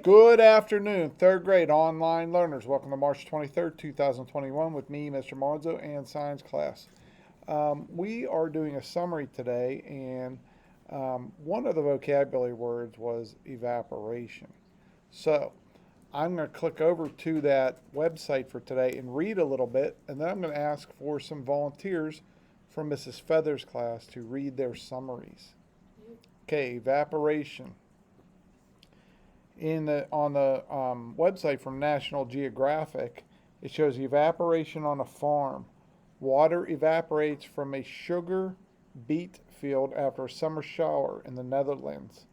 Good afternoon, third grade online learners. Welcome to March 23rd, 2021 with me, Mr. Monzo, and science class. We are doing a summary today, and one of the vocabulary words was evaporation. So I'm going to click over to that website for today and read a little bit, and then I'm going to ask for some volunteers from Mrs. Feather's class to read their summaries. Okay, evaporation. On the website from National Geographic, it shows evaporation on a farm. Water evaporates from a sugar beet field after a summer shower in the Netherlands.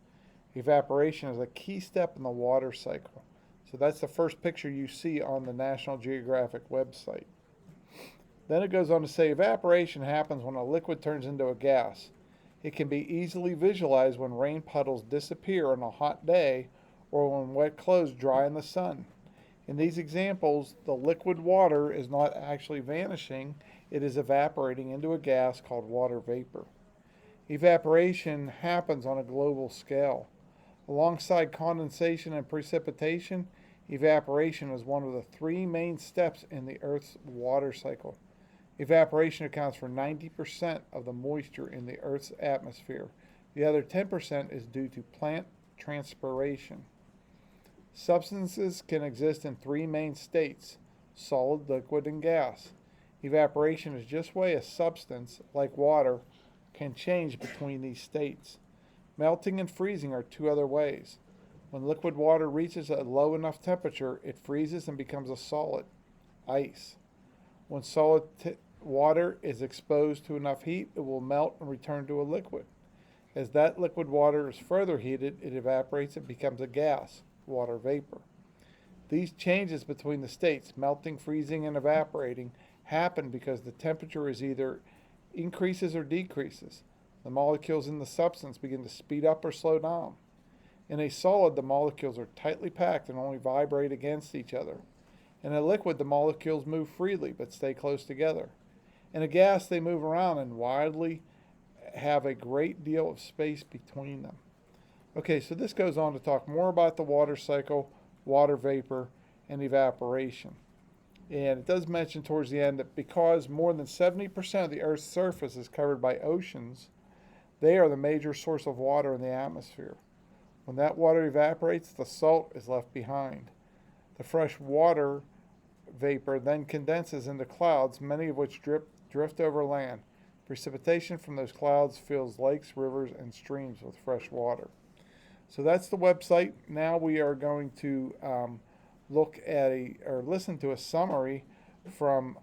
Evaporation is a key step in the water cycle. So that's the first picture you see on the National Geographic website. Then it goes on to say evaporation happens when a liquid turns into a gas. It can be easily visualized when rain puddles disappear on a hot day or when wet clothes dry in the sun. In these examples, the liquid water is not actually vanishing, it is evaporating into a gas called water vapor. Evaporation happens on a global scale. Alongside condensation and precipitation, evaporation is one of the three main steps in the Earth's water cycle. Evaporation accounts for 90% of the moisture in the Earth's atmosphere. The other 10% is due to plant transpiration. Substances can exist in three main states: solid, liquid, and gas. Evaporation is just way a substance, like water, can change between these states. Melting and freezing are two other ways. When liquid water reaches a low enough temperature, it freezes and becomes a solid, ice. When solid water is exposed to enough heat, it will melt and return to a liquid. As that liquid water is further heated, it evaporates and becomes a gas, water vapor. These changes between the states, melting, freezing, and evaporating, happen because the temperature is either increases or decreases. The molecules in the substance begin to speed up or slow down. In a solid, the molecules are tightly packed and only vibrate against each other. In a liquid, the molecules move freely but stay close together. In a gas, they move around and widely have a great deal of space between them. Okay, so this goes on to talk more about the water cycle, water vapor, and evaporation. And it does mention towards the end that because more than 70% of the Earth's surface is covered by oceans, they are the major source of water in the atmosphere. When that water evaporates, the salt is left behind. The fresh water vapor then condenses into clouds, many of which drift over land. Precipitation from those clouds fills lakes, rivers, and streams with fresh water. So that's the website. Now we are going to look at or listen to a summary from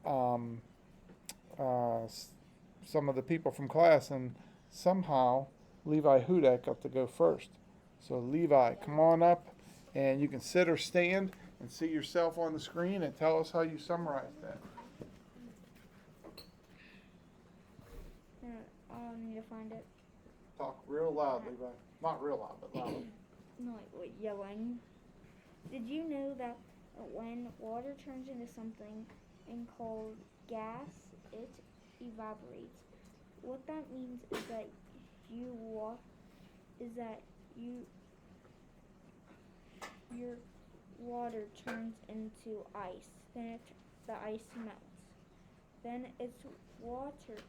some of the people from class, and somehow Levi Hudak got to go first. So Levi, come on up, and you can sit or stand and see yourself on the screen and tell us how you summarized that. I need to find it. Talk real loud, Levi. Not real loud, but loud. No, like yelling. Did you know that when water turns into something called gas, it evaporates? What that means is that your water turns into ice. Then the ice melts. Then it's water,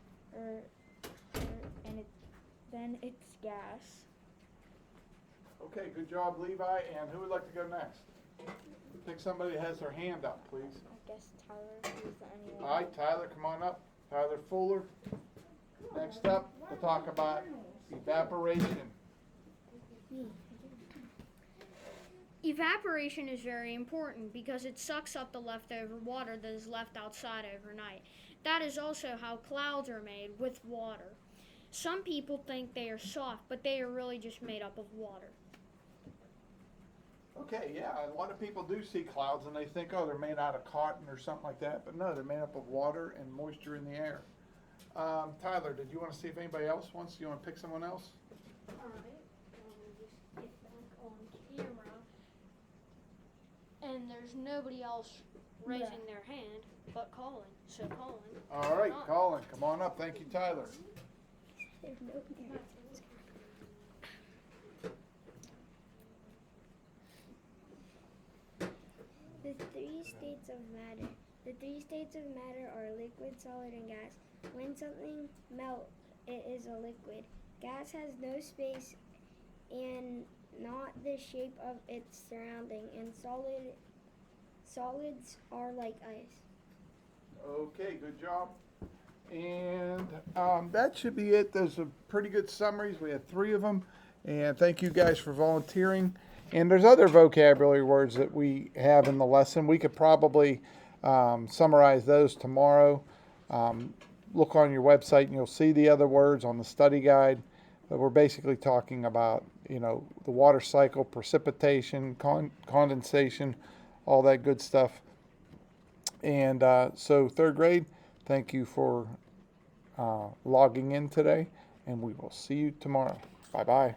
then it's gas. Okay, good job, Levi. And who would like to go next? Pick somebody that has their hand up, please. I guess Tyler is the only one. All right, Tyler, come on up. Tyler Fuller. Next up, we'll talk about evaporation. Evaporation is very important because it sucks up the leftover water that is left outside overnight. That is also how clouds are made, with water. Some people think they are soft, but they are really just made up of water. Okay, yeah, a lot of people do see clouds and they think, oh, they're made out of cotton or something like that. But no, they're made up of water and moisture in the air. Tyler, did you want to see if anybody else wants? You want to pick someone else? Alright, just get back on camera. And there's nobody else raising their hand but Colin. So Colin. All right, Colin, come on up. Thank you, Tyler. three states of matter. The three states of matter are liquid, solid, and gas. When something melts, it is a liquid. Gas has no space and not the shape of its surrounding, and solids are like ice. Okay, good job. And that should be it. Those are pretty good summaries. We had 3 of them. And thank you guys for volunteering. And there's other vocabulary words that we have in the lesson. We could probably summarize those tomorrow. Look on your website and you'll see the other words on the study guide. But we're basically talking about, the water cycle, precipitation, condensation, all that good stuff. And so 3rd grade, thank you for logging in today, and we will see you tomorrow. Bye-bye.